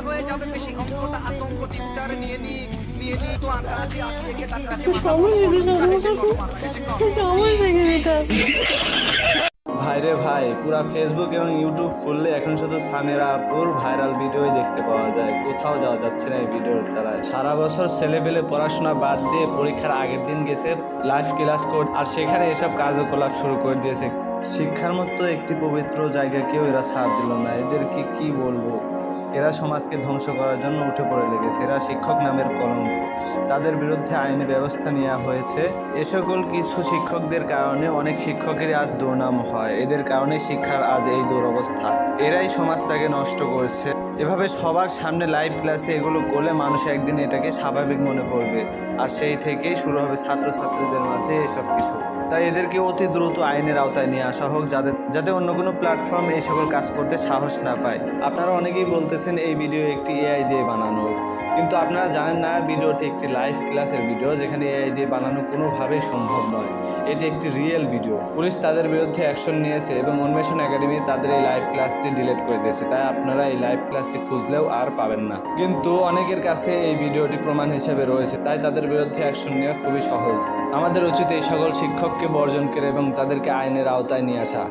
হয়ে যাবে বেশি অঙ্কটা আতঙ্ক টিপটার নিয়ে নি তো আঁকড়াছি আঁকিয়ে কে টাকরাছি ভাইরে ভাই, পুরা ফেসবুক এবং ইউটিউব খুললে এখন শুধু সামেরা আপুর ভাইরাল ভিডিওই দেখতে পাওয়া যায়। কোথাও যাওয়া যাচ্ছে না এই ভিডিওর চালায়। সারা বছর ছেলেপেলে পড়াশোনা বাদ দিয়ে পরীক্ষার আগের দিন গেছে লাইভ ক্লাস করতে, আর সেখানে এসব কার্যকলাপ শুরু করে দিয়েছে। শিক্ষার মতো একটি পবিত্র জায়গাকেও এরা ছাড় দিল না। এদেরকে কি বলবো, এরা সমাজকে ধ্বংস করার জন্য উঠে পড়ে লেগেছে। এরা শিক্ষক নামের কলঙ্ক, তাদের বিরুদ্ধে আইনি ব্যবস্থা নেওয়া হয়েছে। এ সকল কিছু শিক্ষকদের কারণে অনেক শিক্ষকেরই আজ দুর্নাম হয়। এদের কারণে শিক্ষার আজ এই দুরবস্থা। এরাই সমাজটাকে নষ্ট করছে। এভাবে সবার সামনে লাইভ ক্লাসে এগুলো করলে মানুষ একদিন এটাকে স্বাভাবিক মনে করবে, আর সেই থেকেই শুরু হবে ছাত্রছাত্রীদের মাঝে এসব কিছু। তাই এদেরকে অতি দ্রুত আইনের আওতায় নিয়ে আসা হোক, যাতে অন্য কোনো প্ল্যাটফর্মে এই সকল কাজ করতে সাহস না পায়। আপনারা অনেকেই বলতেছেন এই ভিডিও একটি এআই দিয়ে বানানো, কিন্তু আপনারা জানেন না ভিডিওটি একটি লাইভ ক্লাসের ভিডিও, যেখানে এআই দিয়ে বানানো কোনোভাবেই সম্ভব নয়। এটি একটি রিয়েল ভিডিও। পুলিশ তাদের বিরুদ্ধে অ্যাকশন নিয়েছে এবং অন্বেষণ একাডেমি তাদের এই লাইভ ক্লাসটি ডিলিট করে দিয়েছে। তাই আপনারা এই লাইভ ক্লাসটি খুঁজলেও আর পাবেন না। কিন্তু অনেকের কাছে এই ভিডিওটি প্রমাণ হিসেবে রয়েছে, তাই তাদের বিরুদ্ধে অ্যাকশন নেওয়া খুবই সহজ। আমাদের উচিত এই সকল শিক্ষককে বর্জন করে এবং তাদেরকে আইনের আওতায় নিয়ে আসা।